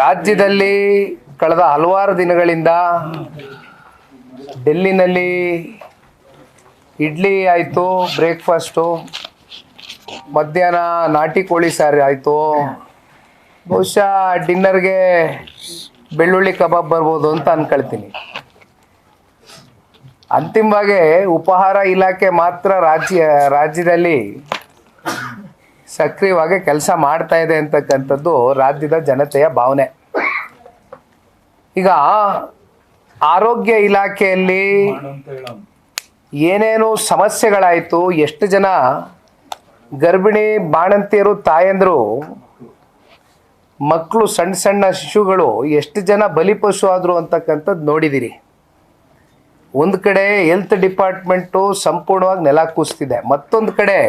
ರಾಜ್ಯದಲ್ಲಿ ಕಳೆದ ಹಲವಾರು ದಿನಗಳಿಂದ ಡೆಲ್ಲಿನಲ್ಲಿ ಇಡ್ಲಿ ಆಯಿತು, ಬ್ರೇಕ್ಫಾಸ್ಟು, ಮಧ್ಯಾಹ್ನ ನಾಟಿ ಕೋಳಿ ಸಾರು ಆಯಿತು, ಬಹುಶಃ ಡಿನ್ನರ್ಗೆ ಬೆಳ್ಳುಳ್ಳಿ ಕಬಾಬ್ ಬರ್ಬೋದು ಅಂತ ಅಂದ್ಕೊಳ್ತೀನಿ. ಅಂತಿಮವಾಗಿ ಉಪಹಾರ ಇಲಾಖೆ ಮಾತ್ರ ರಾಜ್ಯದಲ್ಲಿ ಸಕ್ರಿಯವಾಗಿ ಕೆಲಸ ಮಾಡ್ತಾ ಇದೆ ಅಂತಕ್ಕಂಥದ್ದು ರಾಜ್ಯದ ಜನತೆಯ ಭಾವನೆ. ಈಗ ಆರೋಗ್ಯ ಇಲಾಖೆಯಲ್ಲಿ ಏನೇನು ಸಮಸ್ಯೆಗಳಾಯಿತು, ಎಷ್ಟು ಜನ ಗರ್ಭಿಣಿ ಬಾಣಂತಿಯರು, ತಾಯಂದರು, ಮಕ್ಕಳು, ಸಣ್ಣ ಸಣ್ಣ ಶಿಶುಗಳು ಎಷ್ಟು ಜನ ಬಲಿಪಶು ಆದರು ಅಂತಕ್ಕಂಥದ್ದು ನೋಡಿದ್ದೀರಿ. ಒಂದು ಕಡೆ ಹೆಲ್ತ್ ಡಿಪಾರ್ಟ್ಮೆಂಟು ಸಂಪೂರ್ಣವಾಗಿ ನೆಲ ಕೂಸ್ತಿದೆ, ಮತ್ತೊಂದು ಕಡೆ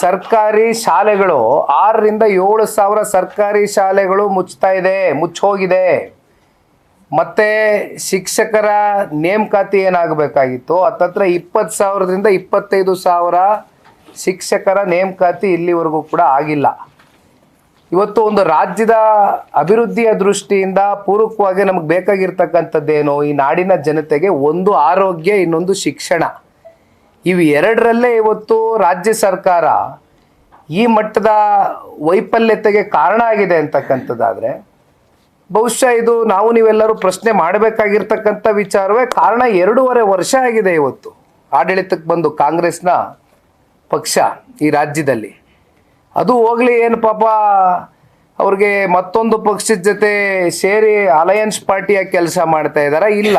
ಸರ್ಕಾರಿ ಶಾಲೆಗಳು 6ರಿಂದ 7 ಸಾವಿರ ಸರ್ಕಾರಿ ಶಾಲೆಗಳು ಮುಚ್ಚೋಗಿದೆ. ಮತ್ತು ಶಿಕ್ಷಕರ ನೇಮಕಾತಿ ಏನಾಗಬೇಕಾಗಿತ್ತು, ಹತ್ತತ್ರ 20,000ರಿಂದ 25,000 ಶಿಕ್ಷಕರ ನೇಮಕಾತಿ ಇಲ್ಲಿವರೆಗೂ ಕೂಡ ಆಗಿಲ್ಲ. ಇವತ್ತು ಒಂದು ರಾಜ್ಯದ ಅಭಿವೃದ್ಧಿಯ ದೃಷ್ಟಿಯಿಂದ ಪೂರಕವಾಗಿ ನಮಗೆ ಬೇಕಾಗಿರ್ತಕ್ಕಂಥದ್ದೇನು, ಈ ನಾಡಿನ ಜನತೆಗೆ ಒಂದು ಆರೋಗ್ಯ, ಇನ್ನೊಂದು ಶಿಕ್ಷಣ. ಇವು ಎರಡರಲ್ಲೇ ಇವತ್ತು ರಾಜ್ಯ ಸರ್ಕಾರ ಈ ಮಟ್ಟದ ವೈಫಲ್ಯತೆಗೆ ಕಾರಣ ಆಗಿದೆ ಅಂತಕ್ಕಂಥದ್ದಾದರೆ ಬಹುಶಃ ಇದು ನೀವೆಲ್ಲರೂ ಪ್ರಶ್ನೆ ಮಾಡಬೇಕಾಗಿರ್ತಕ್ಕಂಥ ವಿಚಾರವೇ. ಕಾರಣ 2.5 ವರ್ಷ ಆಗಿದೆ ಇವತ್ತು ಆಡಳಿತಕ್ಕೆ ಬಂದು ಕಾಂಗ್ರೆಸ್ನ ಪಕ್ಷ ಈ ರಾಜ್ಯದಲ್ಲಿ. ಅದು ಹೋಗಲಿ, ಏನು ಪಾಪ ಅವ್ರಿಗೆ ಮತ್ತೊಂದು ಪಕ್ಷದ ಜೊತೆ ಸೇರಿ ಅಲಯನ್ಸ್ ಪಾರ್ಟಿಯ ಕೆಲಸ ಮಾಡ್ತಾ ಇದ್ದಾರಾ? ಇಲ್ಲ.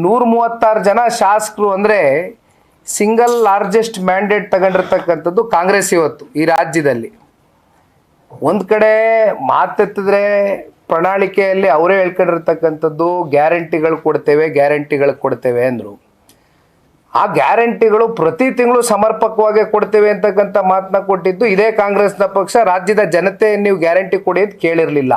136 ಜನ ಶಾಸಕರು ಅಂದರೆ ಸಿಂಗಲ್ ಲಾರ್ಜೆಸ್ಟ್ ಮ್ಯಾಂಡೇಟ್ ತಗೊಂಡಿರ್ತಕ್ಕಂಥದ್ದು ಕಾಂಗ್ರೆಸ್ ಇವತ್ತು ಈ ರಾಜ್ಯದಲ್ಲಿ. ಒಂದು ಕಡೆ ಮಾತೆತ್ತಿದ್ರೆ ಪ್ರಣಾಳಿಕೆಯಲ್ಲಿ ಅವರೇ ಹೇಳ್ಕೊಂಡಿರ್ತಕ್ಕಂಥದ್ದು ಗ್ಯಾರಂಟಿಗಳು ಕೊಡ್ತೇವೆ ಅಂದರು. ಆ ಗ್ಯಾರಂಟಿಗಳು ಪ್ರತಿ ತಿಂಗಳು ಸಮರ್ಪಕವಾಗಿ ಕೊಡ್ತೇವೆ ಅಂತಕ್ಕಂಥ ಮಾತನ್ನ ಕೊಟ್ಟಿದ್ದು ಇದೇ ಕಾಂಗ್ರೆಸ್ನ ಪಕ್ಷ. ರಾಜ್ಯದ ಜನತೆ ನೀವು ಗ್ಯಾರಂಟಿ ಕೊಡಿ ಅಂತ ಕೇಳಿರಲಿಲ್ಲ.